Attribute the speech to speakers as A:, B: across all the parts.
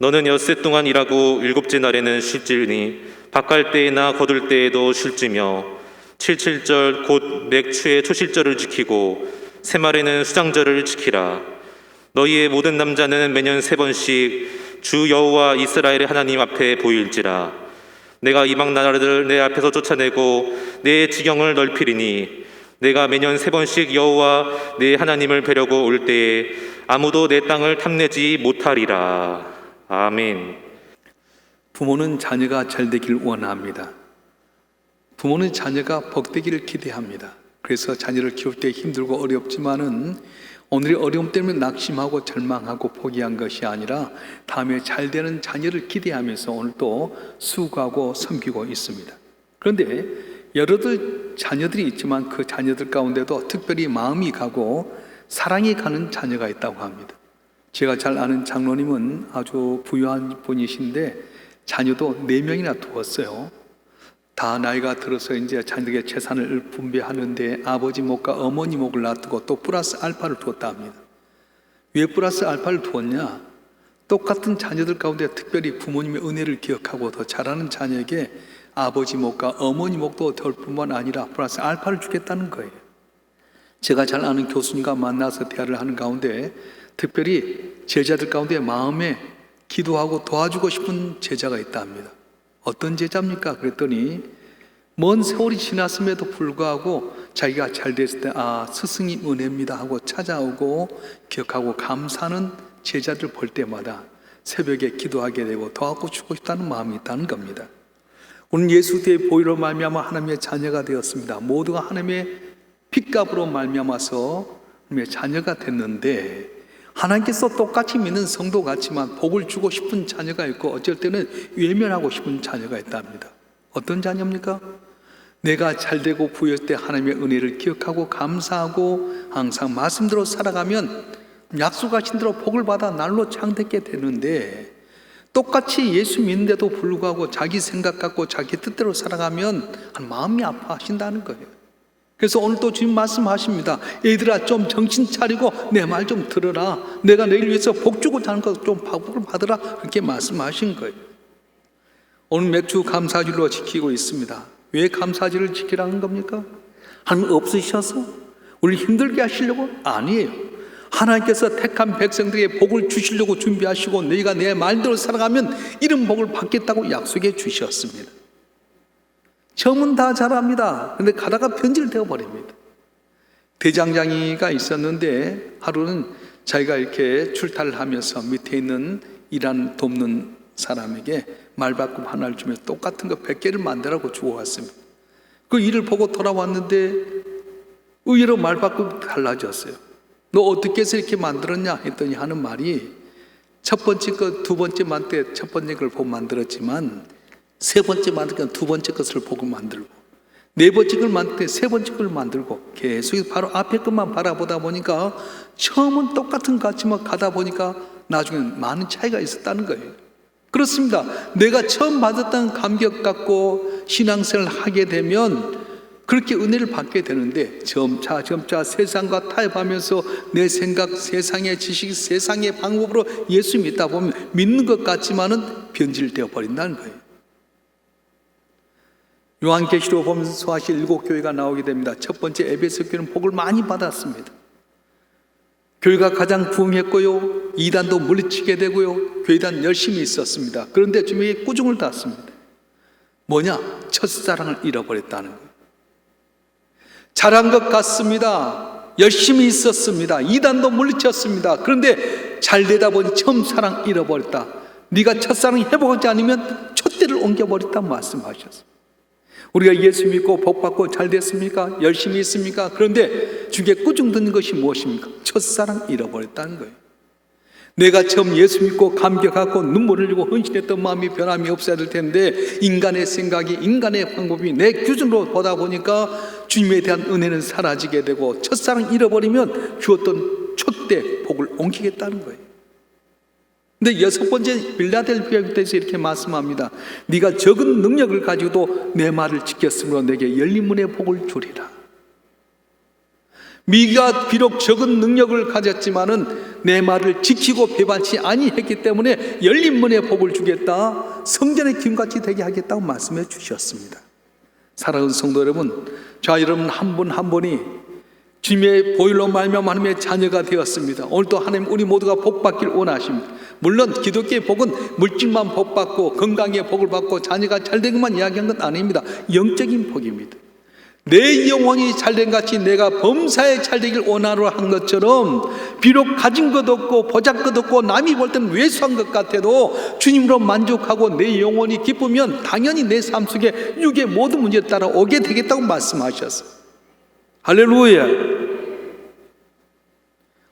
A: 너는 엿새 동안 일하고 일곱째 날에는 쉴지니 밭갈 때나 거둘 때에도 쉴지며 칠칠절 곧 맥추의 초실절을 지키고 새말에는 수장절을 지키라. 너희의 모든 남자는 매년 3번씩 주 여호와 이스라엘의 하나님 앞에 보일지라. 내가 이방 나라들을 내 앞에서 쫓아내고 내 지경을 넓히리니 내가 매년 3번씩 여호와 내 하나님을 뵈려고 올 때에 아무도 내 땅을 탐내지 못하리라. 아멘.
B: 부모는 자녀가 잘 되길 원합니다. 부모는 자녀가 복되기를 기대합니다. 그래서 자녀를 키울 때 힘들고 어렵지만은 오늘의 어려움 때문에 낙심하고 절망하고 포기한 것이 아니라 다음에 잘 되는 자녀를 기대하면서 오늘도 수고하고 섬기고 있습니다. 그런데 여러들 자녀들이 있지만 그 자녀들 가운데도 특별히 마음이 가고 사랑이 가는 자녀가 있다고 합니다. 제가 잘 아는 장로님은 아주 부유한 분이신데 자녀도 4명이나 두었어요. 다 나이가 들어서 이제 자녀에게 재산을 분배하는데 아버지 목과 어머니 목을 놔두고 또 플러스 알파를 두었다 합니다. 왜 플러스 알파를 두었냐? 똑같은 자녀들 가운데 특별히 부모님의 은혜를 기억하고 더 잘하는 자녀에게 아버지 목과 어머니 목도 덜 뿐만 아니라 플러스 알파를 주겠다는 거예요. 제가 잘 아는 교수님과 만나서 대화를 하는 가운데 특별히 제자들 가운데 마음에 기도하고 도와주고 싶은 제자가 있다 합니다. 어떤 제자입니까? 그랬더니 먼 세월이 지났음에도 불구하고 자기가 잘 됐을 때 스승님 은혜입니다 하고 찾아오고 기억하고 감사하는 제자들 볼 때마다 새벽에 기도하게 되고 도와주고 싶다는 마음이 있다는 겁니다. 오늘 예수의 보혈로 말미암아 하나님의 자녀가 되었습니다. 모두가 하나님의 핏값으로 말미암아서 하나님의 자녀가 됐는데 하나님께서 똑같이 믿는 성도 같지만 복을 주고 싶은 자녀가 있고 어쩔 때는 외면하고 싶은 자녀가 있답니다. 어떤 자녀입니까? 내가 잘되고 부유할 때 하나님의 은혜를 기억하고 감사하고 항상 말씀대로 살아가면 약속하신 대로 복을 받아 날로 창대게 되는데 똑같이 예수 믿는데도 불구하고 자기 생각 갖고 자기 뜻대로 살아가면 마음이 아파하신다는 거예요. 그래서 오늘 또 주님 말씀하십니다. 얘들아 좀 정신 차리고 내 말 좀 들어라. 내가 너희를 위해서 복 주고자 하는 것 좀 복을 받으라. 그렇게 말씀하신 거예요. 오늘 맥주 감사주로 지키고 있습니다. 왜 감사주를 지키라는 겁니까? 하나님 없으셔서? 우리 힘들게 하시려고? 아니에요. 하나님께서 택한 백성들에게 복을 주시려고 준비하시고 너희가 내 말대로 살아가면 이런 복을 받겠다고 약속해 주셨습니다. 처음은 다 잘합니다. 근데 가다가 변질되어 버립니다. 대장장이가 있었는데 하루는 자기가 이렇게 출타를 하면서 밑에 있는 일하는 돕는 사람에게 말바꿈 하나를 주면서 똑같은 거 100개를 만들라고 주고 왔습니다. 그 일을 보고 돌아왔는데 의외로 말바꿈 달라졌어요. 너 어떻게 해서 이렇게 만들었냐 했더니 하는 말이 첫 번째 것, 두 번째 만들 때 첫 번째 걸 보고 만들었지만 세 번째 만들 때 두 번째 것을 보고 만들고 네 번째 걸 만들 때 세 번째 걸 만들고 계속 바로 앞에 것만 바라보다 보니까 처음은 똑같은 것 같지만 가다 보니까 나중에는 많은 차이가 있었다는 거예요. 그렇습니다. 내가 처음 받았던 감격 갖고 신앙생활을 하게 되면 그렇게 은혜를 받게 되는데 점차 세상과 타협하면서 내 생각, 세상의 지식, 세상의 방법으로 예수 믿다 보면 믿는 것 같지만은 변질되어 버린다는 거예요. 요한계시록 보면서 사실 7교회가 나오게 됩니다. 첫 번째 에베소 교회는 복을 많이 받았습니다. 교회가 가장 부흥했고요, 이단도 물리치게 되고요, 교회단 열심히 있었습니다. 그런데 주님에게 꾸중을 받습니다. 뭐냐? 첫사랑을 잃어버렸다는 거예요. 잘한 것 같습니다. 열심히 있었습니다. 이단도 물리쳤습니다. 그런데 잘 되다 보니 처음 사랑 잃어버렸다. 네가 첫사랑 회복하지 않으면 촛대를 옮겨버렸다 말씀하셨습니다. 우리가 예수 믿고 복 받고 잘 됐습니까? 열심히 있습니까? 그런데 주께 꾸중 듣는 것이 무엇입니까? 첫사랑 잃어버렸다는 거예요. 내가 처음 예수 믿고 감격하고 눈물을 흘리고 헌신했던 마음이 변함이 없어야 될 텐데 인간의 생각이, 인간의 방법이 내 기준으로 보다 보니까 주님에 대한 은혜는 사라지게 되고 첫사랑 잃어버리면 주었던 촛대 복을 옮기겠다는 거예요. 근데 6번째 빌라델피아 때에서 이렇게 말씀합니다. 네가 적은 능력을 가지고도 내 말을 지켰으므로 내게 열린 문의 복을 주리라. 미가 비록 적은 능력을 가졌지만은 내 말을 지키고 배반치 아니했기 때문에 열린 문에 복을 주겠다, 성전의 기름같이 되게 하겠다고 말씀해 주셨습니다. 사랑하는 성도 여러분, 자, 여러분 한 분 한 분이 주님의 보혈로 말미암아 하나님의 자녀가 되었습니다. 오늘도 하나님 우리 모두가 복 받길 원하십니다. 물론 기독교의 복은 물질만 복 받고 건강의 복을 받고 자녀가 잘된 것만 이야기한 건 아닙니다. 영적인 복입니다. 내 영혼이 잘된 같이 내가 범사에 잘되길 원하노 한 것처럼, 비록 가진 것 없고 보잘것 없고 남이 볼 때는 왜소한 것 같아도 주님으로 만족하고 내 영혼이 기쁘면 당연히 내 삶 속에 육의 모든 문제에 따라 오게 되겠다고 말씀하셨어요. 할렐루야.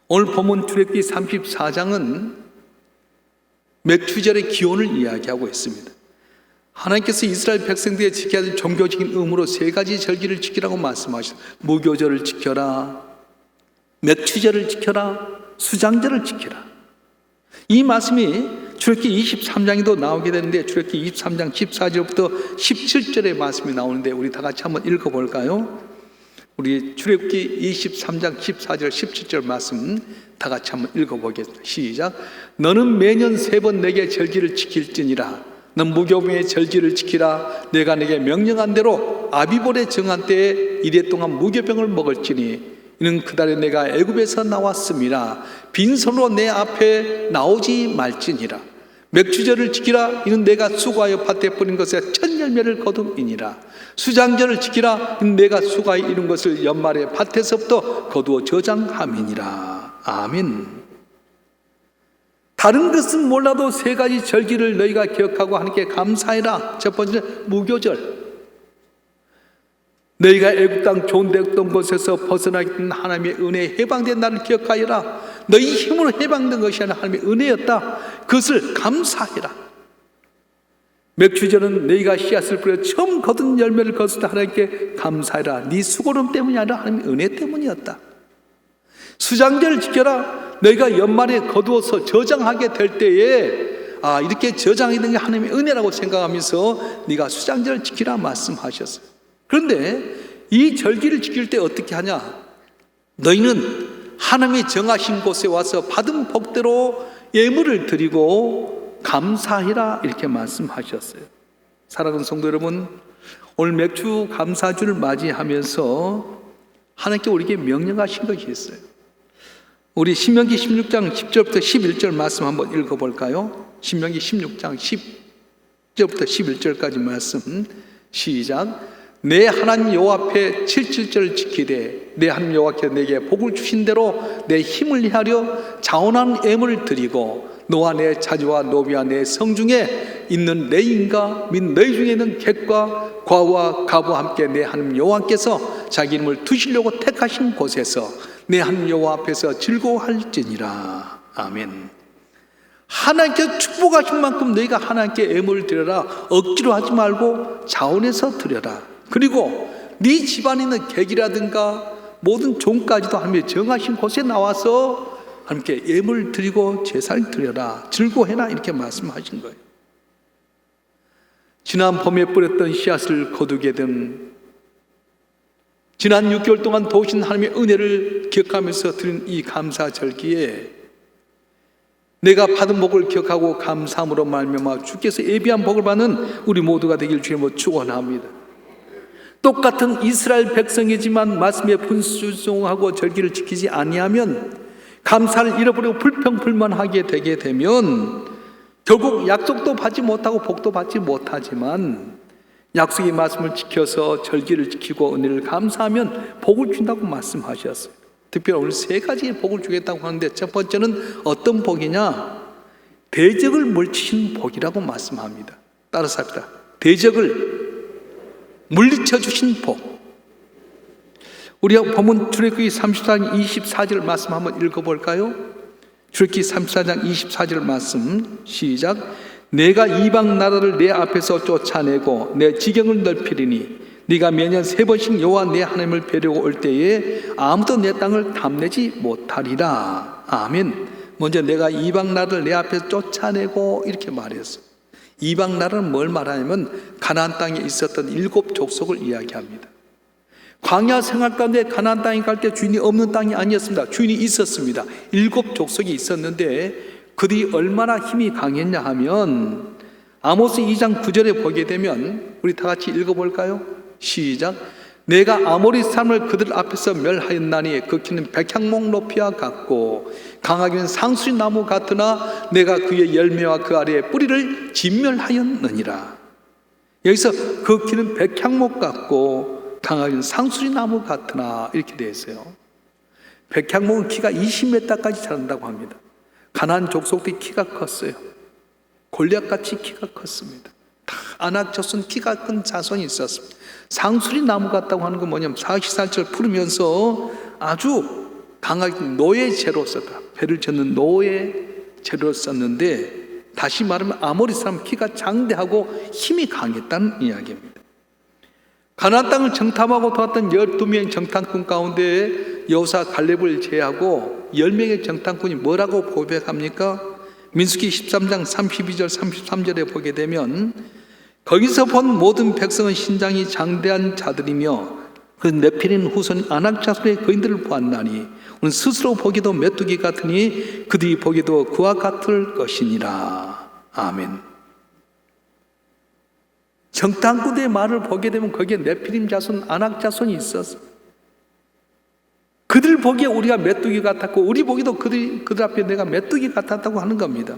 B: 오늘 본문 출애굽기 34장은 맥추절의 기원을 이야기하고 있습니다. 하나님께서 이스라엘 백성들에게 지켜야 할 종교적인 의무로 세 가지 절기를 지키라고 말씀하셨어요. 무교절을 지켜라, 맥추절을 지켜라, 수장절을 지켜라. 이 말씀이 출애굽기 23장에도 나오게 되는데, 출애굽기 23장 14절부터 17절의 말씀이 나오는데 우리 다 같이 한번 읽어볼까요? 우리 출애굽기 23장 14절 17절 말씀 다 같이 한번 읽어보겠습니다. 시작. 너는 매년 3번 내게 절기를 지킬지니라. 넌 무교병의 절기를 지키라. 내가 내게 명령한 대로 아비볼에 정한 때에 이래 동안 무교병을 먹을지니 이는 그달에 내가 애굽에서 나왔음이라. 빈손으로 내 앞에 나오지 말지니라. 맥추절을 지키라. 이는 내가 수고하여 밭에 뿌린 것에 첫 열매를 거둠이니라. 수장절을 지키라. 이는 내가 수고하여 이룬 것을 연말에 밭에서부터 거두어 저장함이니라. 아멘. 다른 것은 몰라도 세 가지 절기를 너희가 기억하고 하나님께 감사해라. 첫 번째, 무교절. 너희가 애굽 땅 좋은 데 없던 곳에서 벗어나겠던 하나님의 은혜에 해방된 날을 기억하여라. 너희 힘으로 해방된 것이 아니라 하나님의 은혜였다. 그것을 감사해라. 맥추절은 너희가 씨앗을 뿌려 처음 거둔 열매를 거둘 때 하나님께 감사해라. 네 수고름 때문이 아니라 하나님의 은혜 때문이었다. 수장절을 지켜라. 너희가 연말에 거두어서 저장하게 될 때에 이렇게 저장이 된 게 하나님의 은혜라고 생각하면서 네가 수장절을 지키라 말씀하셨어요. 그런데 이 절기를 지킬 때 어떻게 하냐? 너희는 하나님이 정하신 곳에 와서 받은 복대로 예물을 드리고 감사해라 이렇게 말씀하셨어요. 사랑하는 성도 여러분, 오늘 맥주 감사주를 맞이하면서 하나님께 우리에게 명령하신 것이 있어요. 우리 신명기 16장 10절부터 11절 말씀 한번 읽어볼까요? 신명기 16장 10절부터 11절까지 말씀 시작. 내 하나님 여호와 앞에 77절을 지키되 내 하나님 여호와께서 내게 복을 주신 대로 내 힘을 헤아려 자원한 예물을 드리고 너와 내 자녀와 노비와 내 성중에 있는 내 인과 및 너희 중에 있는 객과 과와 가부와 함께 내 하나님 여호와께서 자기 이름을 두시려고 택하신 곳에서 내 하나님 여호와 앞에서 즐거워할지니라. 아멘. 하나님께서 축복하신 만큼 너희가 하나님께 예물을 드려라. 억지로 하지 말고 자원해서 드려라. 그리고 네 집안에 있는 객이라든가 모든 종까지도 하나님이 정하신 곳에 나와서 하나님께 예물을 드리고 제사를 드려라. 즐거워해라 이렇게 말씀하신 거예요. 지난 봄에 뿌렸던 씨앗을 거두게 된, 지난 6개월 동안 도우신 하나님의 은혜를 기억하면서 드린 이 감사절기에 내가 받은 복을 기억하고 감사함으로 말미암아 주께서 예비한 복을 받는 우리 모두가 되길 주님으로 축원합니다. 똑같은 이스라엘 백성이지만 말씀에 불순종하고 절기를 지키지 아니하면, 감사를 잃어버리고 불평불만하게 되게 되면 결국 약속도 받지 못하고 복도 받지 못하지만, 약속의 말씀을 지켜서 절기를 지키고 은혜를 감사하면 복을 준다고 말씀하셨어요. 특별히 오늘 세 가지의 복을 주겠다고 하는데, 첫 번째는 어떤 복이냐? 대적을 물리치신 복이라고 말씀합니다. 따라서 합니다. 대적을 물리쳐 주신 복. 우리가 본문 출애굽기 34장 24절 말씀 한번 읽어볼까요? 출애굽기 34장 24절 말씀 시작. 내가 이방 나라를 내 앞에서 쫓아내고 내 지경을 넓히리니 네가 매년 3번씩 여호와 내 하나님을 뵈려고 올 때에 아무도 내 땅을 탐내지 못하리라. 아멘. 먼저 내가 이방 나라를 내 앞에서 쫓아내고 이렇게 말했어요. 이방 나라는 뭘 말하냐면 가나안 땅에 있었던 7 족속을 이야기합니다. 광야 생활 가운데 가나안 땅에 갈 때 주인이 없는 땅이 아니었습니다. 주인이 있었습니다. 7 족속이 있었는데 그들이 얼마나 힘이 강했냐 하면 아모스 2장 9절에 보게 되면 우리 다 같이 읽어볼까요? 시작. 내가 아모리 사람을 그들 앞에서 멸하였나니 그 키는 백향목 높이와 같고 강하기는 상수리 나무 같으나 내가 그의 열매와 그 아래의 뿌리를 진멸하였느니라. 여기서 그 키는 백향목 같고 강하기는 상수리 나무 같으나 이렇게 되어 있어요. 백향목은 키가 20m까지 자란다고 합니다. 가나안 족속들이 키가 컸어요. 골리앗같이 키가 컸습니다. 다 아낙 자손 키가 큰 자손이 있었습니다. 상수리 나무 같다고 하는 건 뭐냐면 사시사철 푸르면서 아주 강하게 노예제로 썼다. 배를 젓는 노예제로 썼는데 다시 말하면 아모리 사람 키가 장대하고 힘이 강했다는 이야기입니다. 가나안 땅을 정탐하고 도왔던 12명의 정탐꾼 가운데 여호사 갈렙을 제외하고 10명의 정탐꾼이 뭐라고 고백합니까? 민수기 13장 32절 33절에 보게 되면 거기서 본 모든 백성은 신장이 장대한 자들이며 그 네피린 후손 아낙 자손의 거인들을 보았나니 우리는 스스로 보기도 메뚜기 같으니 그들이 보기도 그와 같을 것이니라. 아멘. 정탐꾼의 말을 보게 되면 거기에 네피림 자손 아낙 자손이 있었어. 그들 보기에 우리가 메뚜기 같았고 우리 보기도 그들 앞에 내가 메뚜기 같았다고 하는 겁니다.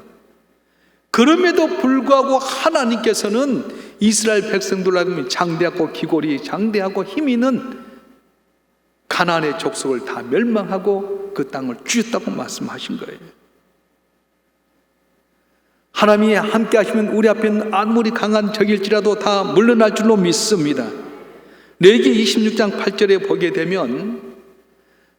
B: 그럼에도 불구하고 하나님께서는 이스라엘 백성들을 장대하고 기골이 장대하고 힘 있는 가나안의 족속을 다 멸망하고 그 땅을 주셨다고 말씀하신 거예요. 하나님이 함께 하시면 우리 앞에는 아무리 강한 적일지라도 다 물러날 줄로 믿습니다. 레위기 26장 8절에 보게 되면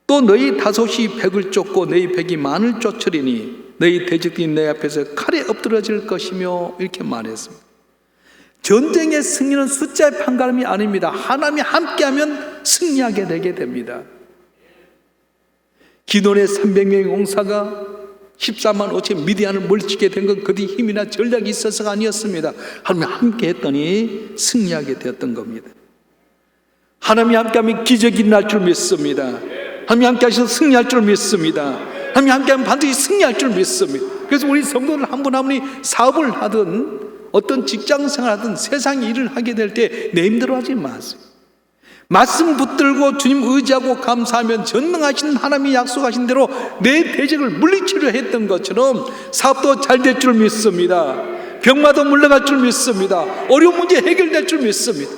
B: 또 너희 다섯이 백을 쫓고 너희 백이 만을 쫓으리니 너희 대적들이 내 앞에서 칼에 엎드러질 것이며 이렇게 말했습니다. 전쟁의 승리는 숫자의 판가름이 아닙니다. 하나님이 함께하면 승리하게 되게 됩니다. 기돈의 300명의 용사가 14만 5천 미디안을 물리치게 된 건 그들이 힘이나 전략이 있어서가 아니었습니다. 하나님이 함께 했더니 승리하게 되었던 겁니다. 하나님이 함께하면 기적이 날 줄 믿습니다. 하나님이 함께 하셔서 승리할 줄 믿습니다. 하나님이 함께하면 반드시 승리할 줄 믿습니다. 그래서 우리 성도들 한 분 한 분이 사업을 하든 어떤 직장생활 하든 세상 일을 하게 될 때 내 힘대로 하지 마세요. 말씀 붙들고 주님 의지하고 감사하면 전능하신 하나님이 약속하신 대로 내 대적을 물리치려 했던 것처럼 사업도 잘 될 줄 믿습니다. 병마도 물러갈 줄 믿습니다. 어려운 문제 해결될 줄 믿습니다.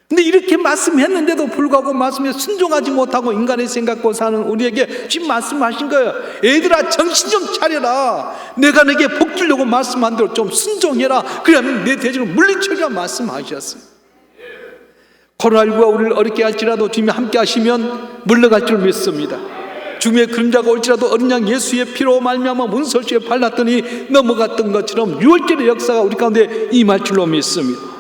B: 근데 이렇게 말씀했는데도 불구하고 말씀에 순종하지 못하고 인간의 생각고 사는 우리에게 지금 말씀하신 거예요. 얘들아 정신 좀 차려라. 내가 너에게 복 주려고 말씀한 대로 좀 순종해라. 그러면 내 대적을 물리치리라 말씀하셨어요. 코로나19가 우리를 어렵게 할지라도 주님이 함께 하시면 물러갈 줄 믿습니다. 주님의 그림자가 올지라도 어린 양 예수의 피로 말미암아 문설주에 발랐더니 넘어갔던 것처럼 6월절의 역사가 우리 가운데 임할 줄로 믿습니다.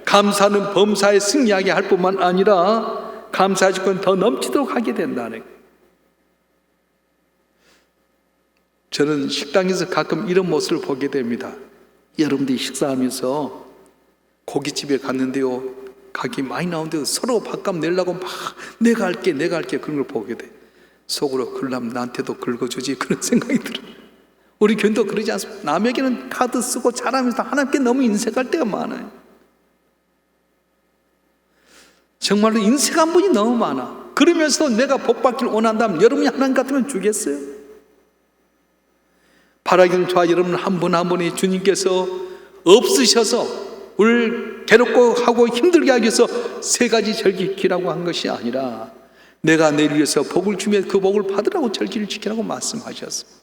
B: 감사는 범사에 승리하게 할 뿐만 아니라 감사의 주권 더 넘치도록 하게 된다는 거예요. 저는 식당에서 가끔 이런 모습을 보게 됩니다. 여러분들이 식사하면서 고깃집에 갔는데요, 가격이 많이 나오는데 서로 밥값 내려고 막 내가 할게 그런 걸 보게 돼. 속으로 그러려면 나한테도 긁어주지 그런 생각이 들어요. 우리 교인도 그러지 않습니까? 남에게는 카드 쓰고 잘하면서 하나님께 너무 인색할 때가 많아요. 정말로 인색한 분이 너무 많아. 그러면서 내가 복 받기를 원한다면 여러분이 하나님 같으면 주겠어요? 바라기는 저와 여러분 한 분 한 분이 주님께서 없으셔서 우리를 괴롭고 하고 힘들게 하기 위해서 3가지 절기 지키라고 한 것이 아니라 내가 내일 위해서 복을 주며 그 복을 받으라고 절기를 지키라고 말씀하셨습니다.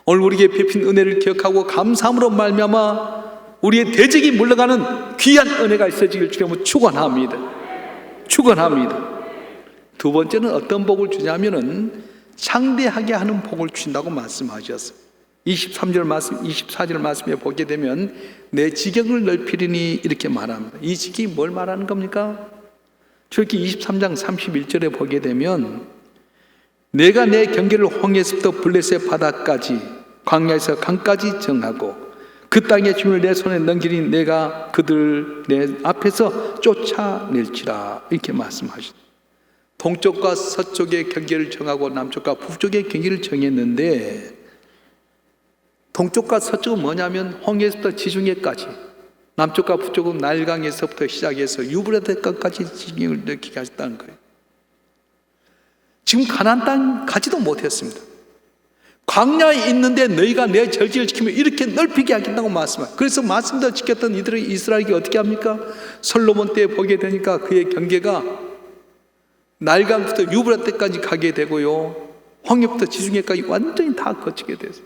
B: 오늘 우리에게 베푼 은혜를 기억하고 감사함으로 말미암아 우리의 대적이 물러가는 귀한 은혜가 있어지길 주님으로 축원합니다. 두 번째는 어떤 복을 주냐면은 창대하게 하는 복을 주신다고 말씀하셨어요. 23절 말씀, 24절 말씀에 보게 되면 내 지경을 넓히리니 이렇게 말합니다. 이 지경이 뭘 말하는 겁니까? 출애굽기 23장 31절에 보게 되면 내가 내 경계를 홍해에서부터 블레셋 바다까지 광야에서 강까지 정하고 그 땅의 주민을 내 손에 넘기니 내가 그들 내 앞에서 쫓아낼지라. 이렇게 말씀하셨습니다. 동쪽과 서쪽의 경계를 정하고 남쪽과 북쪽의 경계를 정했는데, 동쪽과 서쪽은 뭐냐면 홍해에서부터 지중해까지, 남쪽과 북쪽은 나일강에서부터 시작해서 유브라데까지 지경을 넓히게 하셨다는 거예요. 지금 가나안 땅 가지도 못했습니다. 광야에 있는데 너희가 내 절지를 지키면 이렇게 넓히게 하겠다고 말씀합니다. 그래서 말씀도 지켰던 이들의 이스라엘이 어떻게 합니까? 솔로몬 때 보게 되니까 그의 경계가 나일강부터 유브라데까지 가게 되고요, 홍해부터 지중해까지 완전히 다 거치게 됐어요.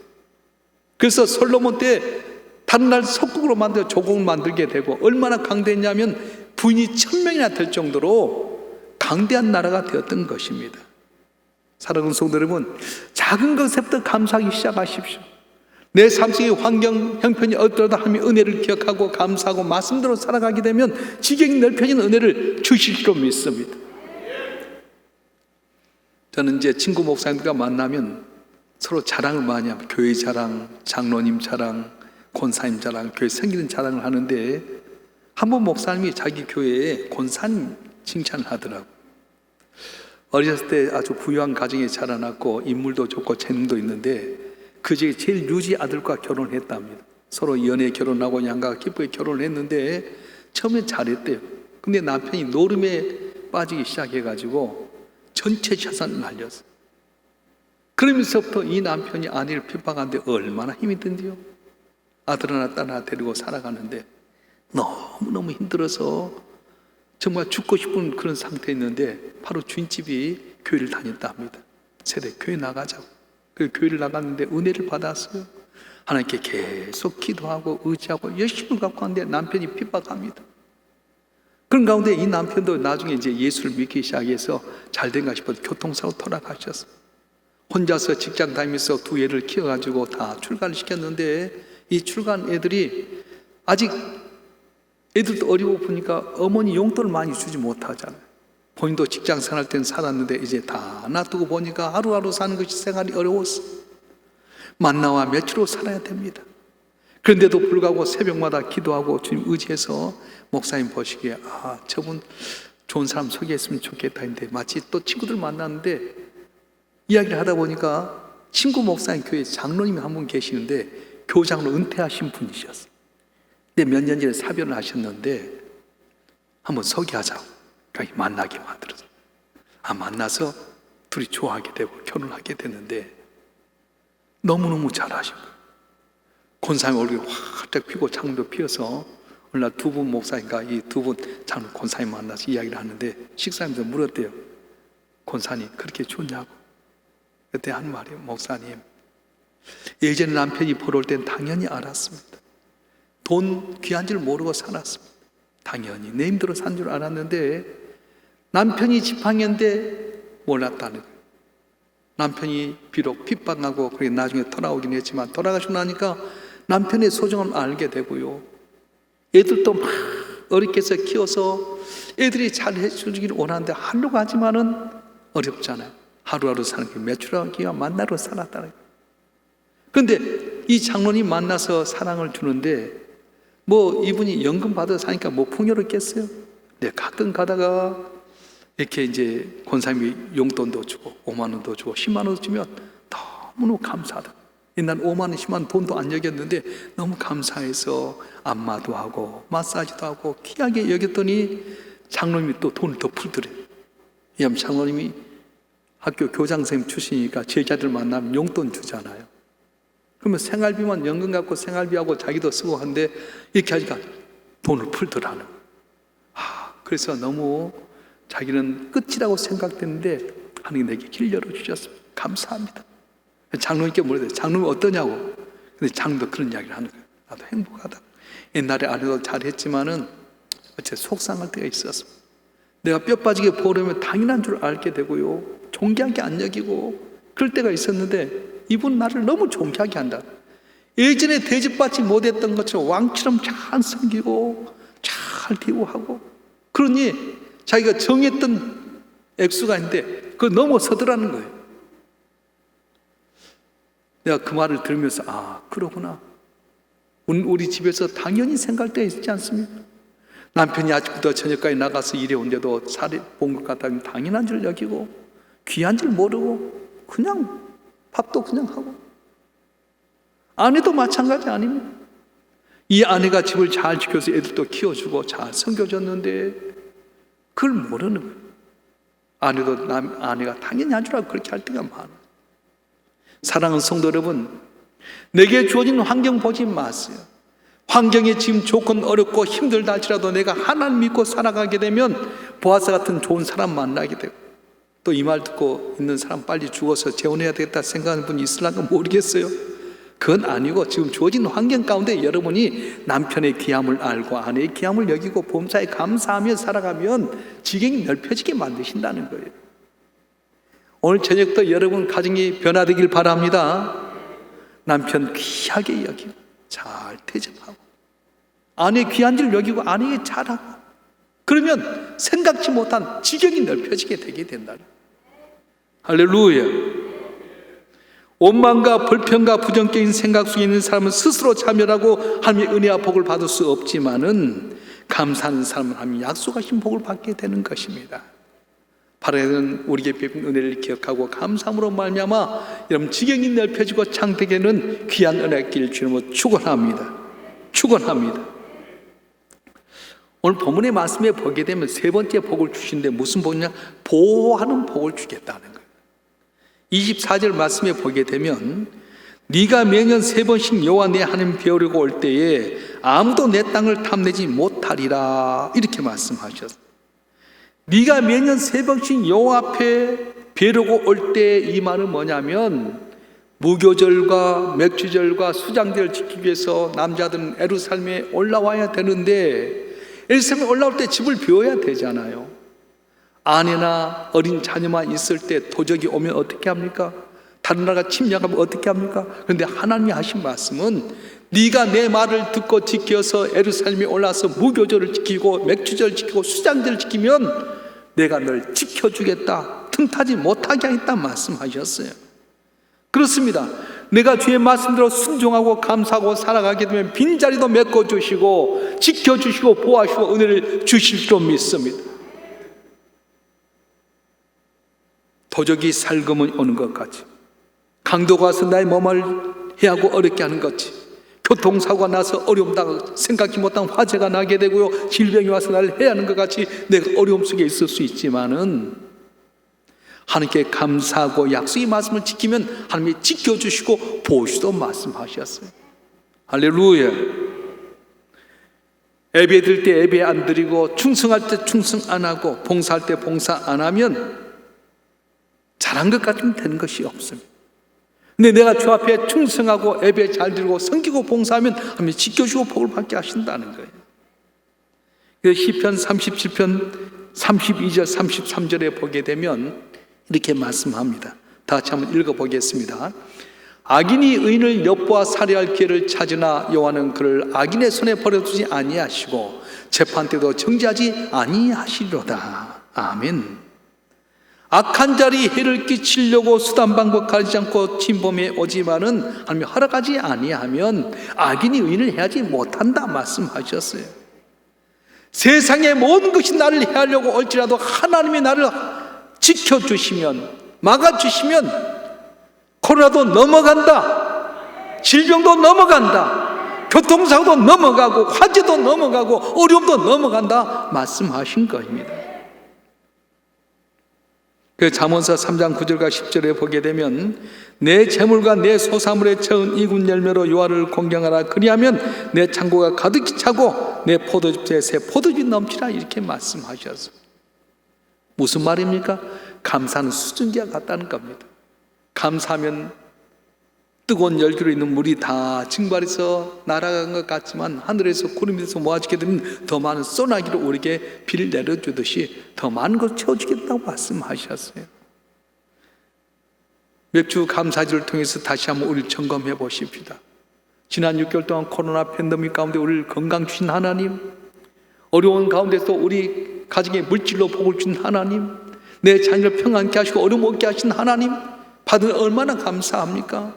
B: 그래서 솔로몬 때 다른 날 석국으로 만들어 조국을 만들게 되고, 얼마나 강대했냐면 부인이 1000명이나 될 정도로 강대한 나라가 되었던 것입니다. 사랑하는 성도 여러분, 작은 것에부터 감사하기 시작하십시오. 내 삶 속의 환경 형편이 어떠하다 하며 은혜를 기억하고 감사하고 말씀대로 살아가게 되면 지경이 넓혀진 은혜를 주실 줄 믿습니다. 저는 이제 친구 목사님들과 만나면 서로 자랑을 많이 합니다. 교회 자랑, 장로님 자랑, 권사님 자랑, 교회 생기는 자랑을 하는데, 한 번 목사님이 자기 교회에 권사님 칭찬을 하더라고요. 어렸을 때 아주 부유한 가정에 자라났고 인물도 좋고 재능도 있는데 그 중에 제일 유지 아들과 결혼을 했답니다. 서로 연애 결혼하고 양가 기쁘게 결혼을 했는데 처음엔 잘했대요. 근데 남편이 노름에 빠지기 시작해가지고 전체 재산을 날렸어요. 그러면서부터 이 남편이 아내를 핍박하는데 얼마나 힘이 든디요. 아들 하나 딸 하나 데리고 살아가는데 너무너무 힘들어서 정말 죽고 싶은 그런 상태였는데, 바로 주인집이 교회를 다녔다 합니다. 세대 교회 나가자고. 그 교회를 나갔는데 은혜를 받았어요. 하나님께 계속 기도하고 의지하고 열심을 갖고 하는데 남편이 핍박합니다. 그런 가운데 이 남편도 나중에 이제 예수를 믿기 시작해서 잘된가 싶어서 교통사고 돌아가셨어요. 혼자서 직장 다니면서 두 애를 키워가지고 다 출가를 시켰는데, 이 출가한 애들이 아직 애들도 어리고 보니까 어머니 용돈을 많이 주지 못하잖아요. 본인도 직장 생활 때는 살았는데 이제 다 놔두고 보니까 하루하루 사는 것이 생활이 어려웠어. 만나와 며칠로 살아야 됩니다. 그런데도 불구하고 새벽마다 기도하고 주님 의지해서 목사님 보시기에 저분 좋은 사람 소개했으면 좋겠다 했는데, 마치 또 친구들 만났는데 이야기를 하다 보니까 친구 목사님 교회 장로님이 한 분 계시는데 교장으로 은퇴하신 분이셨어요. 근데 몇 년 전에 사별을 하셨는데 한번 소개하자고 만나게 만들었어요. 만나서 둘이 좋아하게 되고 결혼하게 됐는데 너무너무 잘하신 거예요. 권사님 얼굴이 활짝 피고 창문도 피어서 어느 날 두 분 목사님과 이 두 분 장로 권사님 만나서 이야기를 하는데 식사하면서 물었대요. 권사님 그렇게 좋냐고. 그때 한 말이에요. 목사님, 예전에 남편이 벌어올 땐 당연히 알았습니다. 돈 귀한 줄 모르고 살았습니다. 당연히 내 힘들어 산 줄 알았는데 남편이 지팡이인데 몰랐다는 거예요. 남편이 비록 핍박하고 그게 나중에 돌아오긴 했지만 돌아가시고 나니까 남편의 소중함을 알게 되고요, 애들도 막 어렵게 해서 키워서 애들이 잘 해주기를 원하는데 하려고 하지만은 어렵잖아요. 하루하루 사는 게 매출하기가 만나러 살았다는 거예요. 그런데 이 장로님 만나서 사랑을 주는데 뭐 이분이 연금 받아서 사니까 뭐 풍요롭겠어요? 네, 가끔 가다가 이렇게 이제 권사님이 용돈도 주고 5만 원도 주고 10만 원도 주면 너무너무 감사하다. 옛날 5만 원, 10만 원 돈도 안 여겼는데 너무 감사해서 안마도 하고 마사지도 하고 귀하게 여겼더니 장로님이 또 돈을 더 풀더래요. 왜냐하면 장로님이 학교 교장 선생님 출신이니까 제자들 만나면 용돈 주잖아요. 그러면 생활비만 연금 갖고 생활비하고 자기도 쓰고 하는데 이렇게 하니까 돈을 풀더라는. 그래서 너무 자기는 끝이라고 생각됐는데 하나님 내게 길 열어주셨습니다. 감사합니다. 장로님께 물어요. 장로님 어떠냐고. 근데 장로도 그런 이야기를 하는 거예요. 나도 행복하다. 옛날에 아내도 잘했지만은 어째 속상할 때가 있었습니다. 내가 뼈 빠지게 보려면 당연한 줄 알게 되고요, 존귀하게 안 여기고 그럴 때가 있었는데 이분 나를 너무 존귀하게 한다. 예전에 대접받지 못했던 것처럼 왕처럼 잘 섬기고 잘 대우하고, 그러니 자기가 정했던 액수가 있는데 그걸 넘어서더라는 거예요. 내가 그 말을 들으면서 그러구나. 우리 집에서 당연히 생각할 때 있지 않습니까? 남편이 아직도 저녁까지 나가서 일해 온데도 살이 본 것 같다면 당연한 줄 여기고 귀한 줄 모르고 그냥 밥도 그냥 하고, 아내도 마찬가지 아닙니까? 이 아내가 집을 잘 지켜서 애들도 키워주고 잘 섬겨줬는데 그걸 모르는 거예요. 아내가 당연히 한 줄 알고 그렇게 할 때가 많아요. 사랑하는 성도 여러분, 내게 주어진 환경 보지 마세요. 환경이 지금 조건 어렵고 힘들다 할지라도 내가 하나님 믿고 살아가게 되면 보아스 같은 좋은 사람 만나게 되고, 또 이 말 듣고 있는 사람 빨리 죽어서 재혼해야 되겠다 생각하는 분이 있을란가 모르겠어요. 그건 아니고 지금 주어진 환경 가운데 여러분이 남편의 귀함을 알고 아내의 귀함을 여기고 범사에 감사하며 살아가면 지경이 넓혀지게 만드신다는 거예요. 오늘 저녁도 여러분 가정이 변화되길 바랍니다. 남편 귀하게 여기고 잘 대접하고 아내 귀한 줄 여기고 아내에게 잘하고, 그러면 생각지 못한 지경이 넓혀지게 되게 된다. 할렐루야. 원망과 불평과 부정적인 생각 속에 있는 사람은 스스로 자멸하고 하나님의 은혜와 복을 받을 수 없지만은 감사하는 사람은 하나님의 약속하신 복을 받게 되는 것입니다. 바라는 우리에게 베푼 은혜를 기억하고 감사함으로 말미암아 여러분 지경이 넓혀지고 창대되는 귀한 은혜길 주님으로 축원합니다. 축원합니다. 오늘 본문의 말씀에 보게 되면 세 번째 복을 주시는데 무슨 복이냐? 보호하는 복을 주겠다는 거예요. 24절 말씀에 보게 되면 네가 매년 3번씩 여호와 내 하나님 배우려고 올 때에 아무도 내 땅을 탐내지 못하리라, 이렇게 말씀하셨어요. 네가 매년 3번씩 여호와 앞에 배우려고 올 때, 이 말은 뭐냐면 무교절과 맥주절과 수장절을 지키기 위해서 남자들은 예루살렘에 올라와야 되는데 예루살렘에 올라올 때 집을 비워야 되잖아요. 아내나 어린 자녀만 있을 때 도적이 오면 어떻게 합니까? 다른 나라가 침략하면 어떻게 합니까? 그런데 하나님이 하신 말씀은 네가 내 말을 듣고 지켜서 예루살렘에 올라서 무교절을 지키고 맥주절을 지키고 수장절을 지키면 내가 널 지켜주겠다, 틈타지 못하게 하겠다 말씀하셨어요. 그렇습니다. 내가 주의 말씀대로 순종하고 감사하고 살아가게 되면 빈자리도 메꿔주시고 지켜주시고 보호하시고 은혜를 주실 줄 믿습니다. 도적이 살금은 오는 것 같이, 강도가 와서 나의 몸을 해하고 어렵게 하는 것 같이, 교통사고가 나서 어려움 당하고 생각지 못한 화재가 나게 되고요, 질병이 와서 나를 해하는 것 같이 내가 어려움 속에 있을 수 있지만은 하나님께 감사하고 약속의 말씀을 지키면 하나님이 지켜주시고 보호주시도 말씀하셨어요. 할렐루야. 예배 드릴 때 예배 안 드리고 충성할 때 충성 안 하고 봉사할 때 봉사 안 하면 잘한 것 같으면 되는 것이 없습니다. 근데 내가 주 앞에 충성하고 예배 잘 드리고 섬기고 봉사하면 하나님이 지켜주고 복을 받게 하신다는 거예요. 그래서 시편 37편 32절 33절에 보게 되면 이렇게 말씀합니다. 다 같이 한번 읽어보겠습니다. 악인이 의인을 엿보아 살해할 기회를 찾으나 여호와는 그를 악인의 손에 버려두지 아니하시고 재판 때도 정죄하지 아니하시리로다. 아멘. 악한 자리 해를 끼치려고 수단 방법 가리지 않고 침범해 오지만은 하나님이 허락하지 아니하면 악인이 의인을 해하지 못한다 말씀하셨어요. 세상의 모든 것이 나를 해하려고 올지라도 하나님이 나를 지켜주시면, 막아주시면 코로나도 넘어간다, 질병도 넘어간다, 교통사고도 넘어가고 화재도 넘어가고 어려움도 넘어간다 말씀하신 것입니다. 그 잠언서 3장 9절과 10절에 보게 되면 내 재물과 내 소사물에 채운 이군 열매로 여호와를 공경하라, 그리하면 내 창고가 가득히 차고 내 포도즙에 새 포도즙이 넘치라, 이렇게 말씀하셨어요. 무슨 말입니까? 감사는 수증기와 같다는 겁니다. 감사하면 뜨거운 열기로 있는 물이 다 증발해서 날아간 것 같지만 하늘에서 구름에서 모아지게 되면 더 많은 소나기로 우리에게 비를 내려주듯이 더 많은 것을 채워주겠다고 말씀하셨어요. 몇 주 감사절을 통해서 다시 한번 우리를 점검해 보십시다. 지난 6개월 동안 코로나 팬데믹 가운데 우리를 건강 주신 하나님, 어려운 가운데서 우리 가정에 물질로 복을 주신 하나님, 내 자녀를 평안케 하시고 어려움 없게 하신 하나님 받으면 얼마나 감사합니까?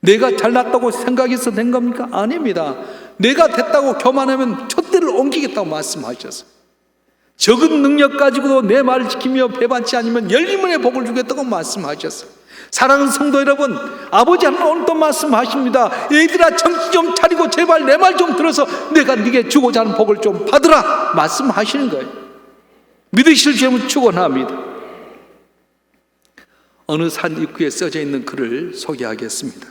B: 내가 잘났다고 생각해서 된 겁니까? 아닙니다. 내가 됐다고 교만하면 촛대를 옮기겠다고 말씀하셨어요. 적은 능력 가지고도 내 말을 지키며 배반치 않으면 열림의 복을 주겠다고 말씀하셨어요. 사랑하는 성도 여러분, 아버지 하나님 오늘 또 말씀하십니다. 얘들아, 정신 좀 차리고 제발 내 말 좀 들어서 내가 네게 주고자 하는 복을 좀 받으라 말씀하시는 거예요. 믿으실 수 있으면 축원합니다. 어느 산 입구에 써져 있는 글을 소개하겠습니다.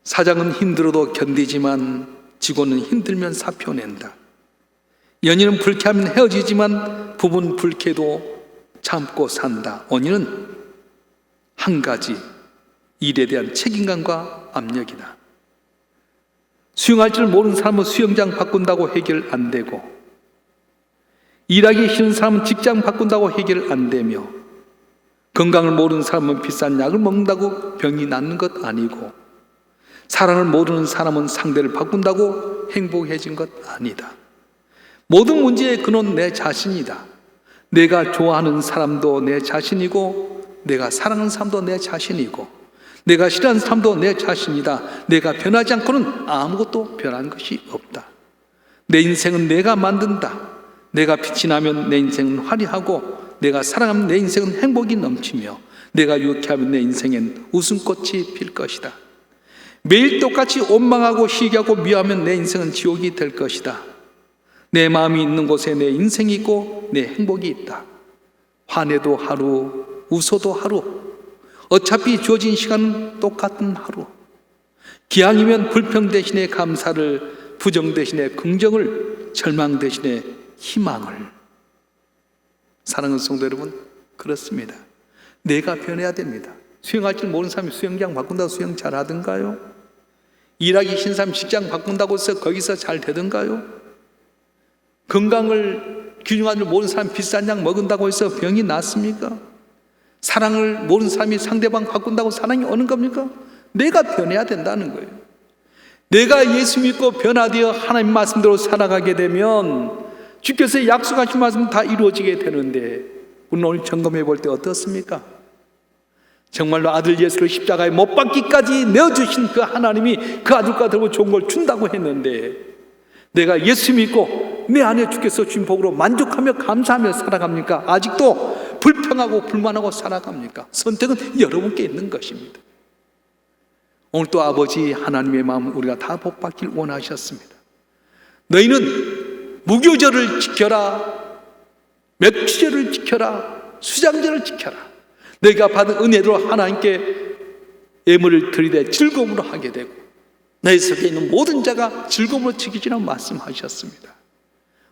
B: 사장은 힘들어도 견디지만 직원은 힘들면 사표 낸다. 연인은 불쾌하면 헤어지지만 부부는 불쾌도 참고 산다. 원인은 한 가지, 일에 대한 책임감과 압력이다. 수영할 줄 모르는 사람은 수영장 바꾼다고 해결 안 되고, 일하기 싫은 사람은 직장 바꾼다고 해결 안 되며, 건강을 모르는 사람은 비싼 약을 먹는다고 병이 낫는 것 아니고, 사랑을 모르는 사람은 상대를 바꾼다고 행복해진 것 아니다. 모든 문제의 근원 내 자신이다. 내가 좋아하는 사람도 내 자신이고, 내가 사랑하는 사람도 내 자신이고, 내가 싫어하는 사람도 내 자신이다. 내가 변하지 않고는 아무것도 변한 것이 없다. 내 인생은 내가 만든다. 내가 빛이 나면 내 인생은 화려하고, 내가 사랑하면 내 인생은 행복이 넘치며, 내가 유쾌하면 내 인생엔 웃음꽃이 필 것이다. 매일 똑같이 원망하고 시기하고 미워하면 내 인생은 지옥이 될 것이다. 내 마음이 있는 곳에 내 인생이 있고 내 행복이 있다. 화내도 하루, 웃어도 하루, 어차피 주어진 시간은 똑같은 하루. 기왕이면 불평 대신에 감사를, 부정 대신에 긍정을, 절망 대신에 희망을. 사랑하는 성도 여러분, 그렇습니다. 내가 변해야 됩니다. 수영할 줄 모르는 사람이 수영장 바꾼다고 수영 잘하던가요? 일하기 싫은 사람이 직장 바꾼다고 해서 거기서 잘 되던가요? 건강을 균형할 줄 모르는 사람이 비싼 약 먹은다고 해서 병이 낫습니까? 사랑을 모르는 사람이 상대방 바꾼다고 사랑이 오는 겁니까? 내가 변해야 된다는 거예요. 내가 예수 믿고 변화되어 하나님 말씀대로 살아가게 되면 주께서 약속하신 말씀 다 이루어지게 되는데, 우리는 오늘 점검해 볼 때 어떻습니까? 정말로 아들 예수를 십자가에 못 박기까지 내어주신 그 하나님이 그 아들과 더불어 좋은 걸 준다고 했는데, 내가 예수 믿고 내 안에 주께서 주신 복으로 만족하며 감사하며 살아갑니까? 아직도 불평하고 불만하고 살아갑니까? 선택은 여러분께 있는 것입니다. 오늘 또 아버지 하나님의 마음은 우리가 다 복받길 원하셨습니다. 너희는 무교절을 지켜라, 맥주절을 지켜라, 수장절을 지켜라. 너희가 받은 은혜로 하나님께 예물을 드리되 즐거움으로 하게 되고, 너희 속에 있는 모든 자가 즐거움으로 지키시라고 말씀하셨습니다.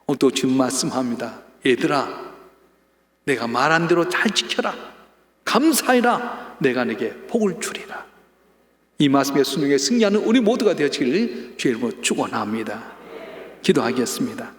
B: 오늘 또 지금 말씀합니다. 얘들아, 내가 말한 대로 잘 지켜라, 감사해라, 내가 네게 복을 주리라. 이 말씀의 순종에 승리하는 우리 모두가 되어지기를 주의 이름으로 축원합니다. 기도하겠습니다.